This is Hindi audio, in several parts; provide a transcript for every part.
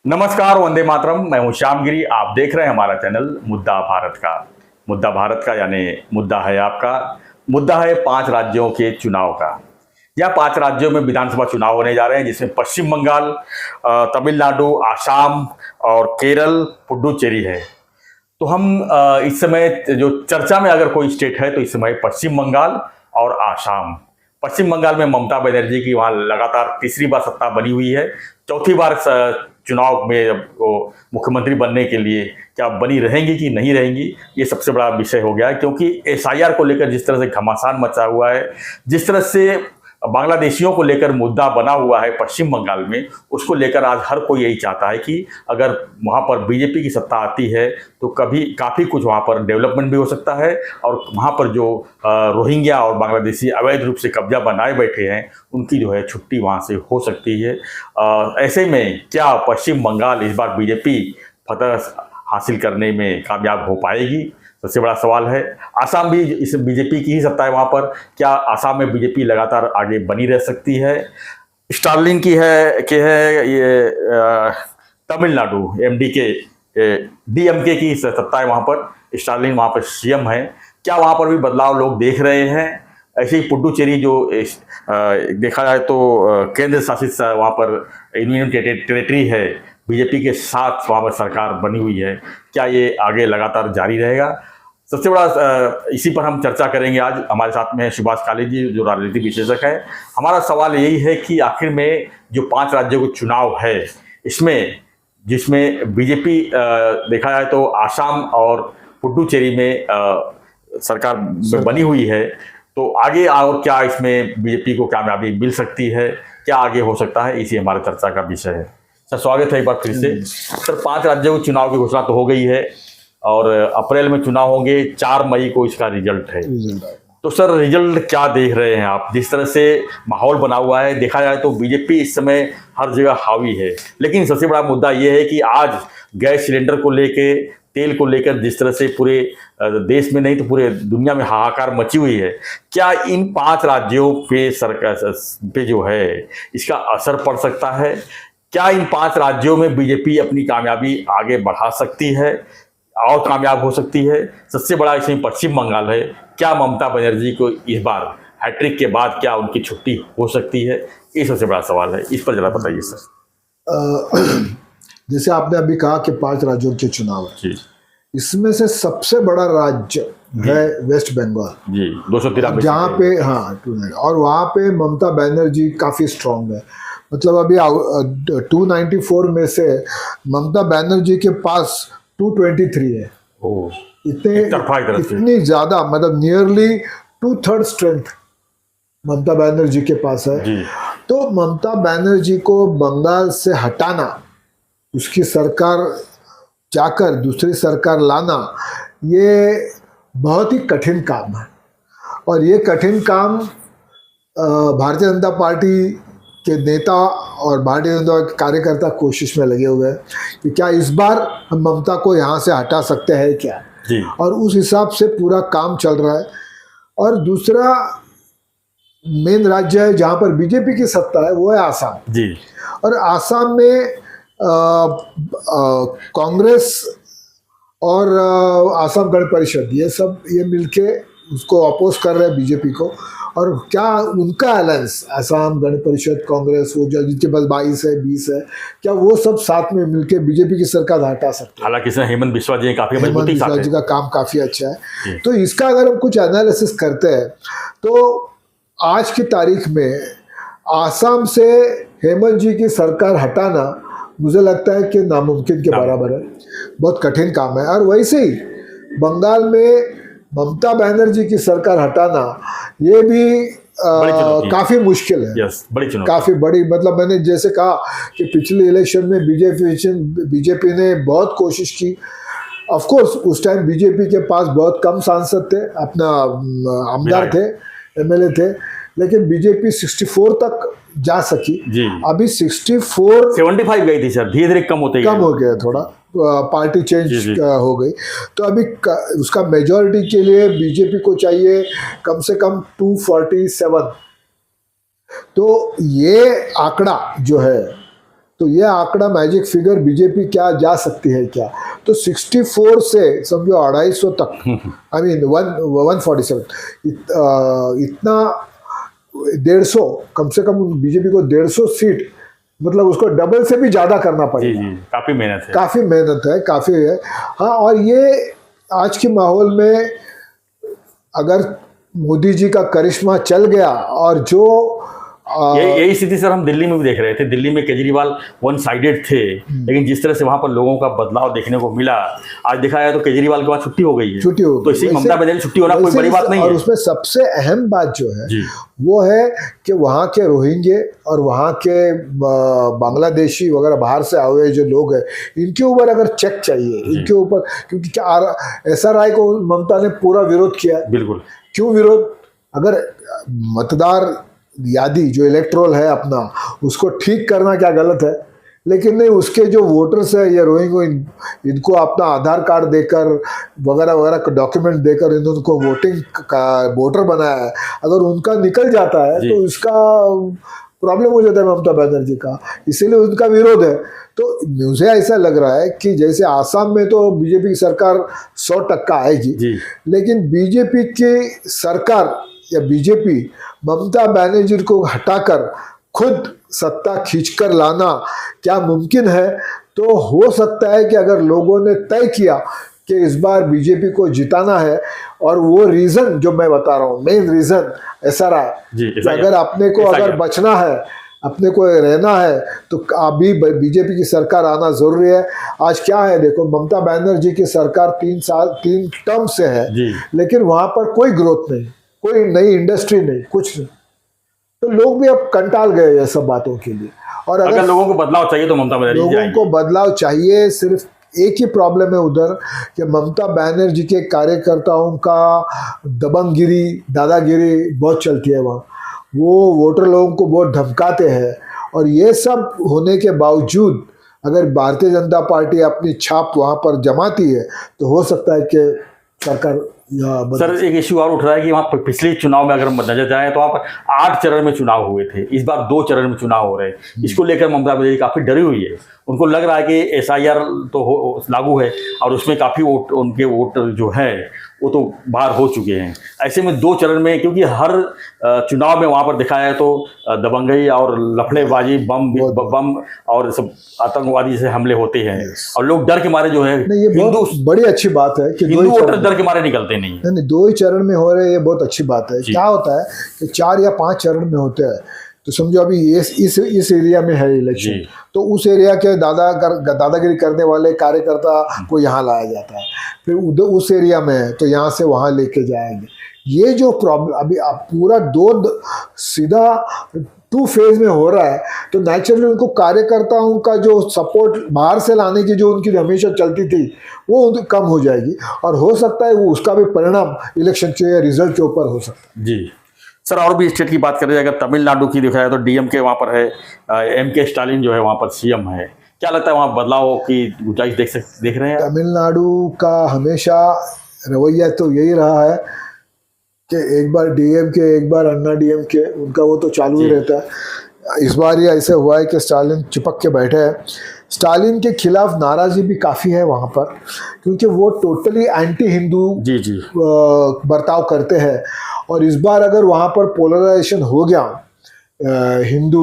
नमस्कार, वंदे मातरम। मैं हूं श्यामगिरी। आप देख रहे हैं हमारा चैनल मुद्दा भारत का। मुद्दा भारत का यानी मुद्दा है आपका। मुद्दा है 5 राज्यों के चुनाव का। यह 5 राज्यों में विधानसभा चुनाव होने जा रहे हैं, जिसमें पश्चिम बंगाल, तमिलनाडु, आसाम और केरल, पुडुचेरी है। तो हम इस समय जो चर्चा में अगर कोई स्टेट है तो इस समय पश्चिम बंगाल और आसाम। पश्चिम बंगाल में ममता बनर्जी की वहाँ लगातार तीसरी बार सत्ता बनी हुई है। चौथी बार चुनाव में वो मुख्यमंत्री बनने के लिए क्या बनी रहेंगी कि नहीं रहेंगी, ये सबसे बड़ा विषय हो गया है। क्योंकि एसआईआर को लेकर जिस तरह से घमासान मचा हुआ है, जिस तरह से बांग्लादेशियों को लेकर मुद्दा बना हुआ है पश्चिम बंगाल में, उसको लेकर आज हर कोई यही चाहता है कि अगर वहाँ पर बीजेपी की सत्ता आती है तो कभी काफ़ी कुछ वहाँ पर डेवलपमेंट भी हो सकता है और वहाँ पर जो रोहिंग्या और बांग्लादेशी अवैध रूप से कब्जा बनाए बैठे हैं उनकी जो है छुट्टी वहाँ से हो सकती है। ऐसे में क्या पश्चिम बंगाल इस बार बीजेपी फतह हासिल करने में कामयाब हो पाएगी, सबसे बड़ा सवाल है। आसाम भी इस बीजेपी की ही सत्ता है वहाँ पर, क्या आसाम में बीजेपी लगातार आगे बनी रह सकती है। स्टालिन की है कि है ये तमिलनाडु एमडीके डीएमके की सत्ता है वहाँ पर, स्टालिन वहाँ पर सीएम है। क्या वहाँ पर भी बदलाव लोग देख रहे हैं। ऐसे ही पुडुचेरी जो देखा जाए तो केंद्र शासित वहाँ पर यूनियन टेरिटरी है, बीजेपी के साथ वहाँ पर सरकार बनी हुई है, क्या ये आगे लगातार जारी रहेगा। सबसे बड़ा इसी पर हम चर्चा करेंगे आज। हमारे साथ में सुभाष काली जी जो राजनीतिक विशेषज्ञ है। हमारा सवाल यही है कि आखिर में जो 5 राज्यों का चुनाव है इसमें जिसमें बीजेपी देखा जाए तो आसाम और पुडुचेरी में सरकार बनी हुई है, तो आगे और क्या इसमें बीजेपी को कामयाबी मिल सकती है, क्या आगे हो सकता है, इसी हमारे चर्चा का विषय है। सर स्वागत है एक बार फिर से। सर 5 राज्यों के चुनाव की घोषणा तो हो गई है और अप्रैल में चुनाव होंगे, 4 मई को इसका रिजल्ट है। तो सर रिजल्ट क्या देख रहे हैं आप। जिस तरह से माहौल बना हुआ है, देखा जाए तो बीजेपी इस समय हर जगह हावी है, लेकिन सबसे बड़ा मुद्दा ये है कि आज गैस सिलेंडर को लेके, तेल को लेकर जिस तरह से पूरे देश में नहीं तो पूरे दुनिया में हाहाकार मची हुई है, क्या इन 5 राज्यों पे सरकार पे जो है इसका असर पड़ सकता है। क्या इन 5 राज्यों में बीजेपी अपनी कामयाबी आगे बढ़ा सकती है और कामयाब हो सकती है। सबसे बड़ा इसमें पश्चिम बंगाल है, क्या ममता बनर्जी को इस बार हैट्रिक के बाद क्या उनकी छुट्टी हो सकती है, ये सबसे बड़ा सवाल है। इस पर जरा बताइए सर। जैसे आपने अभी कहा कि 5 राज्यों के चुनाव है, इसमें से सबसे बड़ा राज्य है वेस्ट बंगाल जी, 293 जहाँ पे और वहाँ पे ममता बनर्जी काफ़ी स्ट्रांग है। मतलब अभी 294 में से ममता बनर्जी के पास 223 है। इतनी ज़्यादा, मतलब नियरली 2/3 स्ट्रेंथ ममता बनर्जी के पास है जी। तो ममता बनर्जी को बंगाल से हटाना, उसकी सरकार जाकर दूसरी सरकार लाना, ये बहुत ही कठिन काम है। और ये कठिन काम भारतीय जनता पार्टी के नेता और भारतीय जनता के कार्यकर्ता कोशिश में लगे हुए हैं कि क्या इस बार हम ममता को यहाँ से हटा सकते हैं क्या जी। और उस हिसाब से पूरा काम चल रहा है। और दूसरा मेन राज्य है जहाँ पर बीजेपी की सत्ता है, वो है आसाम जी। और आसाम में कांग्रेस और आसाम गण परिषद ये मिलके उसको अपोज कर रहे हैं बीजेपी को। और क्या उनका अलायंस आसाम गण परिषद कांग्रेस, वो जो जिनके पास 22 है 20 है, क्या वो सब साथ में मिलके बीजेपी की सरकार हटा सकते हैं। हालांकि हेमंत बिस्वा जी काफी मजबूती से हेमंत बिस्वा जी का काम काफी अच्छा है। तो इसका अगर हम कुछ एनालिसिस करते हैं तो आज की तारीख में आसाम से हेमंत जी की सरकार हटाना मुझे लगता है कि नामुमकिन के बराबर है, बहुत कठिन काम है। और वैसे ही बंगाल में ममता बनर्जी की सरकार हटाना ये भी काफी मुश्किल है, काफी बड़ी। मतलब मैंने जैसे कहा कि पिछले इलेक्शन में बीजेपी ने बहुत कोशिश की। ऑफ कोर्स उस टाइम बीजेपी के पास बहुत कम सांसद थे, अपना आमदार थे, एमएलए थे, लेकिन बीजेपी 64 तक जा सकी जी। अभी 75 गई थी सर, धीरे धीरे कम हो गया, थोड़ा पार्टी चेंज हो गई। तो अभी उसका मेजॉरिटी के लिए बीजेपी को चाहिए कम से कम 247। तो ये आंकड़ा जो है तो ये आंकड़ा मैजिक फिगर बीजेपी क्या जा सकती है क्या? तो 64 से समझो 250 तक, आई मीन 147, इतना 150, कम से कम बीजेपी को 150 सीट, मतलब उसको डबल से भी ज्यादा करना जी पड़ेगा। जी, काफी मेहनत है, काफी मेहनत है, काफी है। हाँ, और ये आज के माहौल में अगर मोदी जी का करिश्मा चल गया, और जो यही स्थिति सर हम दिल्ली में भी देख रहे थे। दिल्ली में केजरीवाल वन साइडेड थे, लेकिन जिस तरह से वहां पर लोगों का बदलाव देखने को मिला, आज देखा जाए तो केजरीवाल के बाद छुट्टी हो गई है। छुट्टी हो तो इसी ममता बनर्जी छुट्टी होना कोई बड़ी बात नहीं और है। उसमें सबसे अहम बात जो है जी वो है कि वहाँ के रोहिंग्या और वहाँ के बांग्लादेशी वगैरह बाहर से आए हुए जो लोग हैं, इनके ऊपर अगर चेक चाहिए, इनके ऊपर, क्योंकि SRI को ममता ने पूरा विरोध किया। बिल्कुल। क्यों विरोध? अगर मतदार यादी जो इलेक्ट्रोल है अपना, उसको ठीक करना क्या गलत है? लेकिन नहीं, उसके जो वोटर्स है या रोहिंग्या, इनको अपना आधार कार्ड देकर वगैरह वगैरह डॉक्यूमेंट देकर इनको वोटिंग का वोटर बनाया है, अगर उनका निकल जाता है तो इसका प्रॉब्लम हो जाता है ममता बनर्जी का, इसीलिए उनका विरोध है। तो मुझे ऐसा लग रहा है कि जैसे आसाम में तो बीजेपी की सरकार 100% आएगी, लेकिन बीजेपी की सरकार या बीजेपी ममता बनर्जी को हटाकर खुद सत्ता खींचकर लाना क्या मुमकिन है? तो हो सकता है कि अगर लोगों ने तय किया कि इस बार बीजेपी को जिताना है, और वो रीजन जो मैं बता रहा हूँ, मेन रीजन ऐसा रहा कि अगर अपने को अगर बचना है, अपने को रहना है, तो अभी बीजेपी की सरकार आना जरूरी है। आज क्या है देखो, ममता बनर्जी की सरकार 3 टर्म से है, लेकिन वहां पर कोई ग्रोथ नहीं, कोई नई इंडस्ट्री नहीं, कुछ नहीं। तो लोग भी अब कंटाल गए ये सब बातों के लिए। और अगर लोगों को बदलाव चाहिए तो ममता बनर्जी, लोगों को बदलाव चाहिए। सिर्फ एक ही प्रॉब्लम है उधर कि ममता बनर्जी के कार्यकर्ताओं का दबंगगिरी, दादागिरी बहुत चलती है वहाँ। वो वोटर लोगों को बहुत धमकाते हैं, और ये सब होने के बावजूद अगर भारतीय जनता पार्टी अपनी छाप वहाँ पर जमाती है, तो हो सकता है कि सरकार। सर एक इश्यू और उठ रहा है कि वहाँ पिछले चुनाव में अगर नजर जाए तो वहाँ पर 8 चरण में चुनाव हुए थे, इस बार 2 चरण में चुनाव हो रहे हैं। इसको लेकर ममता बनर्जी काफी डरी हुई है। उनको लग रहा है कि SIR तो लागू है और उसमें काफी वोट, उनके वोट जो है वो तो बाहर हो चुके हैं। ऐसे में 2 चरण में, क्योंकि हर चुनाव में वहाँ पर दिखाया है तो दबंगई और लफड़ेबाजी, बम और सब आतंकवादी से हमले होते हैं, और लोग डर के मारे जो है, ये बहुत बड़ी अच्छी बात है कि हिंदू वोटर डर के मारे निकलते नहीं। 2 ही चरण में हो रहे, ये बहुत अच्छी बात है। क्या होता है कि 4 या 5 चरण में होते हैं, तो समझो अभी इस एरिया में है इलेक्शन, तो उस एरिया के दादागिरी करने वाले कार्यकर्ता को यहाँ लाया जाता है, फिर उधर उस एरिया में है तो यहाँ से वहाँ लेके जाएंगे। ये जो प्रॉब्लम अभी पूरा 2 फेज में हो रहा है, तो नेचुरली उनको कार्यकर्ताओं का जो सपोर्ट बाहर से लाने की जो उनकी हमेशा चलती थी, वो कम हो जाएगी, और हो सकता है वो उसका भी परिणाम इलेक्शन के रिजल्ट के ऊपर हो सकता है। जी सर, और भी स्टेट की बात करें, अगर तमिलनाडु की देखा जाए तो DMK वहाँ पर है, MK स्टालिन जो है वहाँ पर CM है। क्या लगता है वहाँ बदलाव की गुंजाइश देख रहे हैं? तमिलनाडु का हमेशा रवैया तो यही रहा है कि एक बार DMK एक बार अन्ना DMK, उनका वो तो चालू ही रहता है। इस बार ये ऐसे हुआ है कि स्टालिन चिपक के बैठे हैं। स्टालिन के खिलाफ नाराजगी भी काफ़ी है वहाँ पर, क्योंकि वो टोटली एंटी हिंदू बर्ताव करते हैं, और इस बार अगर वहाँ पर पोलराइजेशन हो गया, हिंदू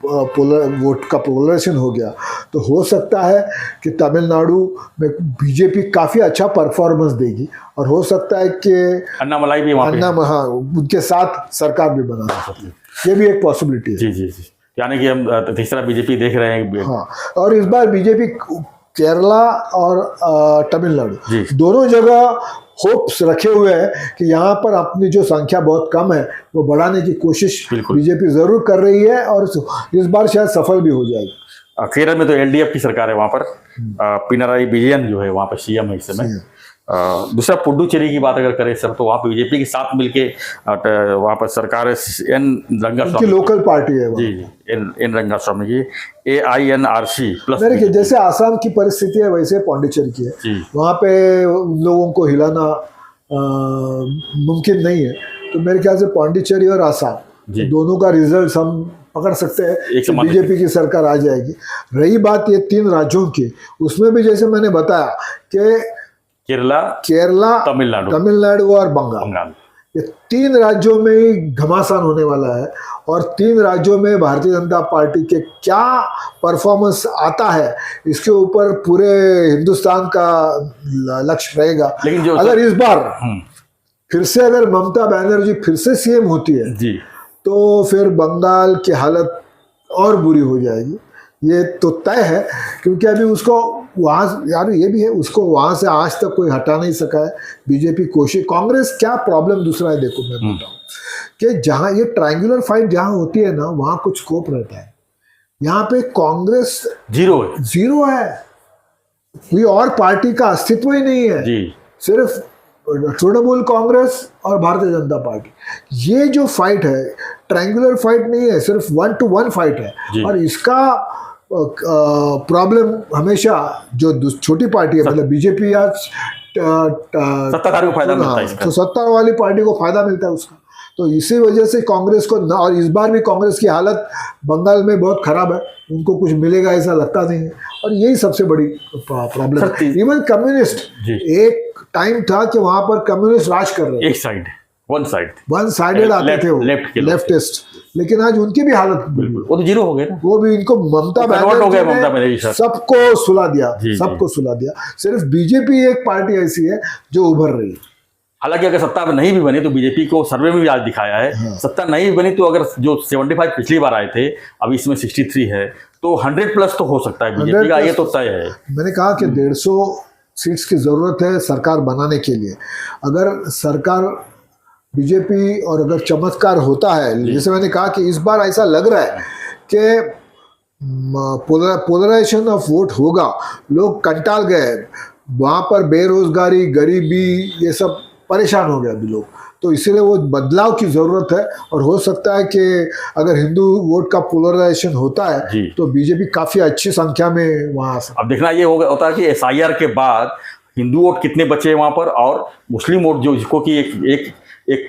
वोट का पोलराइजेशन हो गया, तो हो सकता है कि तमिलनाडु में बीजेपी काफ़ी अच्छा परफॉर्मेंस देगी, और हो सकता है कि अन्नामलाई भी वहाँ हाँ, उनके साथ सरकार भी बना सकती है। ये भी एक पॉसिबिलिटी है। जी, यानी कि हम तीसरा बीजेपी देख रहे हैं। हाँ, और इस बार बीजेपी केरला और तमिलनाडु दोनों जगह होप्स रखे हुए हैं कि यहाँ पर अपनी जो संख्या बहुत कम है वो बढ़ाने की कोशिश बीजेपी जरूर कर रही है, और इस बार शायद सफल भी हो जाएगी। केरल में तो LDF की सरकार है, वहाँ पर पिनराई विजयन जो है वहाँ पर CM है इस समय। दूसरा पुडुचेरी की बात अगर करें सर, तो वहाँ पर बीजेपी के साथ मिलके वहाँ पर सरकार है N रंगास्वामी, लोकल पार्टी है जी N रंगास्वामी की AINRC प्लस। जैसे आसाम की परिस्थिति है वैसे पौंडीचेरी की है, वहाँ पे उन लोगों को हिलाना मुमकिन नहीं है। तो मेरे ख्याल से पौंडीचेरी और आसाम दोनों का रिजल्ट हम पकड़ सकते हैं एक कि समान बीजेपी की सरकार आ जाएगी। रही बात ये 3 राज्यों की, उसमें भी जैसे मैंने बताया कि केरला, तमिलनाडु और बंगाल, ये 3 राज्यों में ही घमासान होने वाला है। और 3 राज्यों में भारतीय जनता पार्टी के क्या परफॉर्मेंस आता है, इसके ऊपर पूरे हिंदुस्तान का लक्ष्य रहेगा। लेकिन जो अगर इस बार फिर से अगर ममता बनर्जी फिर से सीएम होती है जी, तो फिर बंगाल की हालत और बुरी हो जाएगी, ये तो तय है। क्योंकि अभी उसको वहाँ, यार ये भी है, उसको वहाँ से आज तक कोई हटा नहीं सका है। बीजेपी कोशिश, कांग्रेस क्या प्रॉब्लम दूसरा है, देखो मैं बताऊँ कि जहाँ ये ट्रायंगुलर फाइट जहाँ होती है ना, वहाँ कुछ स्कोप रहता है। यहाँ पे कांग्रेस जीरो है, कोई और पार्टी का अस्तित्व ही नहीं है जी। सिर्फ तृणमूल कांग्रेस और भारतीय जनता पार्टी, ये जो फाइट है ट्रायंगुलर फाइट नहीं है, सिर्फ 1 to 1 फाइट है। और इसका प्रॉब्लम हमेशा जो छोटी पार्टी है, मतलब बीजेपी या सत्ताधारी को फायदा मिलता है इसका, तो सत्ता वाली पार्टी को फायदा मिलता है उसका। तो इसी वजह से कांग्रेस को न, और इस बार भी कांग्रेस की हालत बंगाल में बहुत खराब है, उनको कुछ मिलेगा ऐसा लगता नहीं है। और यही सबसे बड़ी प्रॉब्लम है। इवन कम्युनिस्ट, एक टाइम था कि वहां पर कम्युनिस्ट राज कर रहे थे, एक वन साइडेड आते थे वो, लेफ्टिस्ट, लेकिन आज उनकी भी हालत वो तो जीरो हो गए ना। वो भी इनको ममता बनर्जी ने सबको सुला दिया। सिर्फ बीजेपी एक पार्टी ऐसी है जो उभर रही है। हालांकि अगर सत्ता में नहीं भी बनी तो बीजेपी को सर्वे में भी आज दिखाया है, सत्ता नहीं भी बनी तो अगर जो 75 पिछली बार आए थे, अब इसमें 63 है, तो 100+ तो हो सकता है बीजेपी का, ये तो तय है। मैंने कहा कि 150 सीट्स की जरूरत है सरकार बनाने के लिए। अगर सरकार बीजेपी और अगर चमत्कार होता है, जैसे मैंने कहा कि इस बार ऐसा लग रहा है कि पोलराइजेशन ऑफ वोट होगा, लोग कंटाल गए, वहाँ पर बेरोजगारी, गरीबी, ये सब परेशान हो गए अभी लोग, तो इसीलिए वो बदलाव की जरूरत है। और हो सकता है कि अगर हिंदू वोट का पोलराइजेशन होता है तो बीजेपी काफी अच्छी संख्या में वहाँ आ सकती है। अब देखना ये होता है कि SIR के बाद हिंदू वोट कितने बचे वहाँ पर, और मुस्लिम वोट जो जिसको कि एक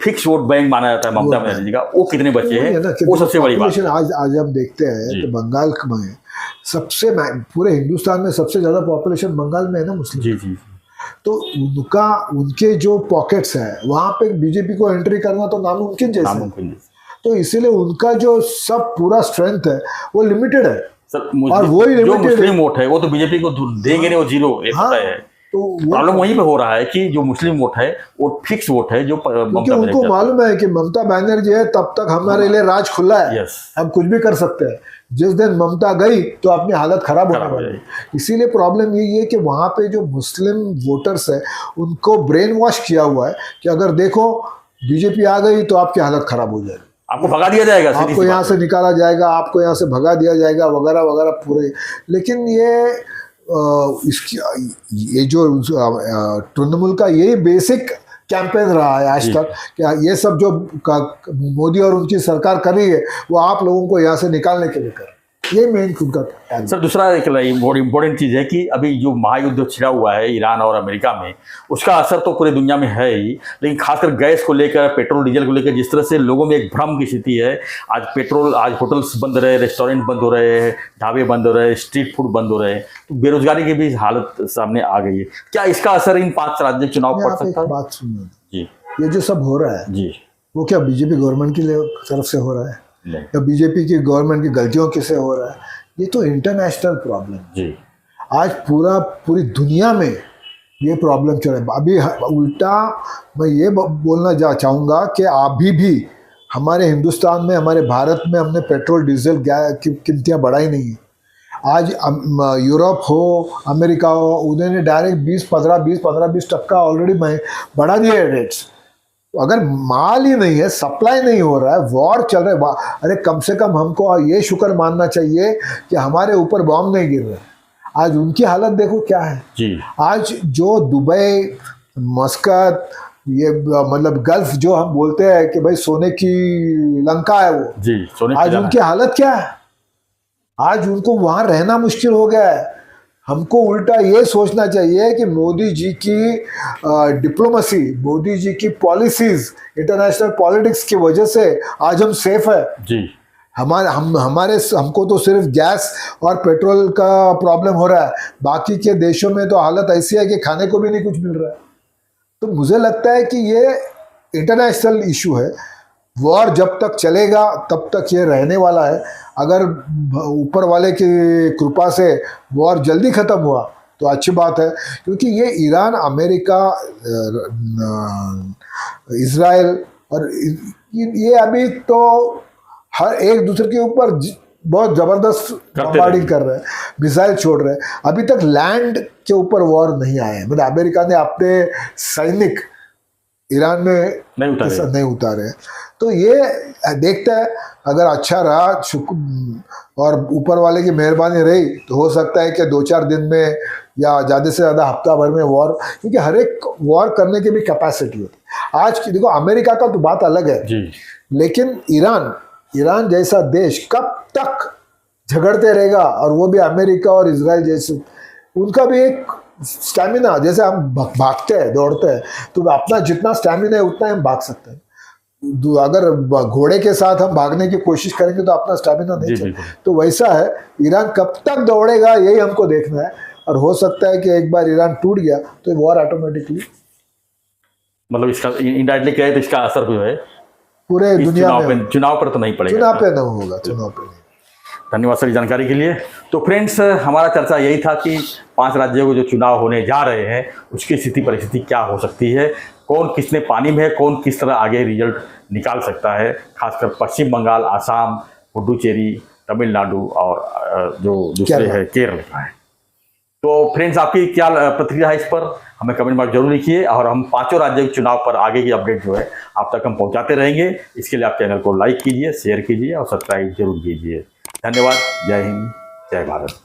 फिक्स वोट बैंक माना जाता है ममता बनर्जी का, वो कितने बचे हैं, वो सबसे बड़ी बात है। आज हम देखते हैं तो बंगाल में सबसे, पूरे हिंदुस्तान में सबसे ज्यादा पॉपुलेशन बंगाल में है ना मुस्लिम। जी। तो उनके जो पॉकेट्स हैं वहां पे बीजेपी को एंट्री करना तो नामुमकिन जैसा है। तो इसीलिए उनका जो सब पूरा स्ट्रेंथ है वो लिमिटेड है सर। और वही जो मुस्लिम वोट है वो तो बीजेपी को देंगे नहीं, वो जीरो है। तो प्रॉब्लम वहीं पे हो रहा है कि जो मुस्लिम वोट है वो फिक्स वोट है, जो क्योंकि उनको मालूम है कि ममता बनर्जी है तब तक हमारे लिए राज खुला है, हम कुछ भी कर सकते हैं। जिस दिन ममता गई तो अपनी हालत खराब होने वाली है। इसीलिए प्रॉब्लम यही है कि वहाँ पे जो मुस्लिम वोटर्स है उनको ब्रेन वॉश किया हुआ है कि अगर देखो बीजेपी आ गई तो आपकी हालत खराब हो जाएगी, आपको भगा दिया जाएगा, आपको यहाँ से निकाला जाएगा, आपको यहाँ से भगा दिया जाएगा, वगैरह वगैरह पूरे। लेकिन ये जो तृणमूल का यही बेसिक कैंपेन रहा है आज तक कि ये सब जो मोदी और उनकी सरकार कर रही है वो आप लोगों को यहाँ से निकालने के लिए कर, ये मेन उनका। सर दूसरा एक बहुत इम्पोर्टेंट चीज़ है कि अभी जो महायुद्ध छिड़ा हुआ है ईरान और अमेरिका में, उसका असर तो पूरे दुनिया में है ही, लेकिन खासकर गैस को लेकर, पेट्रोल डीजल को लेकर जिस तरह से लोगों में एक भ्रम की स्थिति है। आज होटल्स बंद रहे, रेस्टोरेंट बंद हो रहे हैं, ढाबे बंद हो रहे हैं, स्ट्रीट फूड बंद हो रहे हैं, तो बेरोजगारी की भी हालत सामने आ गई है। क्या इसका असर इन 5 राज्य के चुनाव पड़ सकता है? बात सुनिए जी, ये जो सब हो रहा है जी, वो क्या बीजेपी गवर्नमेंट की तरफ से हो रहा है या बीजेपी की गवर्नमेंट की गलतियों की से हो रहा है? ये तो इंटरनेशनल प्रॉब्लम जी। आज पूरी दुनिया में ये प्रॉब्लम चल रहा है। अभी उल्टा मैं ये बोलना चाहूँगा कि अभी भी हमारे हिंदुस्तान में, हमारे भारत में हमने पेट्रोल डीजल की कीमतियाँ बढ़ाई नहीं है। आज यूरोप हो, अमेरिका हो, उन्होंने डायरेक्ट 20% ऑलरेडी बढ़ा दिए है रेट्स। अगर माल ही नहीं है, सप्लाई नहीं हो रहा है, वॉर चल रहा है, अरे कम से कम हमको ये शुक्र मानना चाहिए कि हमारे ऊपर बॉम्ब नहीं गिर रहा। आज उनकी हालत देखो क्या है जी। आज जो दुबई, मस्कत, ये मतलब गल्फ जो हम बोलते हैं कि भाई सोने की लंका है वो जी, आज उनकी हालत क्या है? आज उनको वहां रहना मुश्किल हो गया है। हमको उल्टा ये सोचना चाहिए कि मोदी जी की डिप्लोमेसी, मोदी जी की पॉलिसीज, इंटरनेशनल पॉलिटिक्स की वजह से आज हम सेफ है जी। हमको तो सिर्फ गैस और पेट्रोल का प्रॉब्लम हो रहा है, बाकी के देशों में तो हालत ऐसी है कि खाने को भी नहीं कुछ मिल रहा है। तो मुझे लगता है कि ये इंटरनेशनल इशू है। वॉर जब तक चलेगा तब तक ये रहने वाला है। अगर ऊपर वाले की कृपा से वॉर जल्दी ख़त्म हुआ तो अच्छी बात है, क्योंकि ये ईरान, अमेरिका, इज़राइल और ये अभी तो हर एक दूसरे के ऊपर बहुत ज़बरदस्त बमबार्डिंग कर रहे हैं, मिसाइल छोड़ रहे हैं। अभी तक लैंड के ऊपर वॉर नहीं आया है, मतलब अमेरिका ने अपने सैनिक ईरान में नहीं उतारे हैं। तो ये देखते हैं, अगर अच्छा रहा और ऊपर वाले की मेहरबानी रही तो हो सकता है कि 2-4 दिन में या ज़्यादा से ज़्यादा हफ्ता भर में वॉर, क्योंकि हर एक वॉर करने की भी कैपेसिटी होती है। आज की देखो, अमेरिका का तो बात अलग है जी, लेकिन ईरान जैसा देश कब तक झगड़ते रहेगा, और वो भी अमेरिका और इजराइल जैसे, उनका भी एक स्टैमिना, जैसे हम भागते हैं दौड़ते हैं तो अपना जितना स्टैमिना है उतना हम भाग सकते हैं। अगर घोड़े के साथ हम भागने की कोशिश करेंगे तो अपना स्टैमिना नहीं चलेगा। तो वैसा है, ईरान कब तक दौड़ेगा यही हमको देखना है। और हो सकता है कि एक बार ईरान टूट गया तो वॉर ऑटोमेटिकली, मतलब इसका इनडायरेक्टली क्या है तो इसका असर जो है पूरे दुनिया में चुनाव पर तो नहीं पड़ेगा, चुनाव पे नहीं होगा, चुनाव पे नहीं। धन्यवाद सर जानकारी के लिए। तो फ्रेंड्स, हमारा चर्चा यही था कि 5 राज्यों के जो चुनाव होने जा रहे हैं उसकी स्थिति परिस्थिति क्या हो सकती है, कौन किसने पानी में है, कौन किस तरह आगे रिजल्ट निकाल सकता है, खासकर पश्चिम बंगाल, आसाम, पुडुचेरी, तमिलनाडु और जो दूसरे है केरल का है। तो फ्रेंड्स, आपकी क्या प्रतिक्रिया है इस पर, हमें कमेंट में जरूर लिखिए। और हम 5 राज्यों के चुनाव पर आगे की अपडेट जो है आप तक हम पहुंचाते रहेंगे। इसके लिए आप चैनल को लाइक कीजिए, शेयर कीजिए और सब्सक्राइब जरूर कीजिए। धन्यवाद। जय हिंद, जय भारत।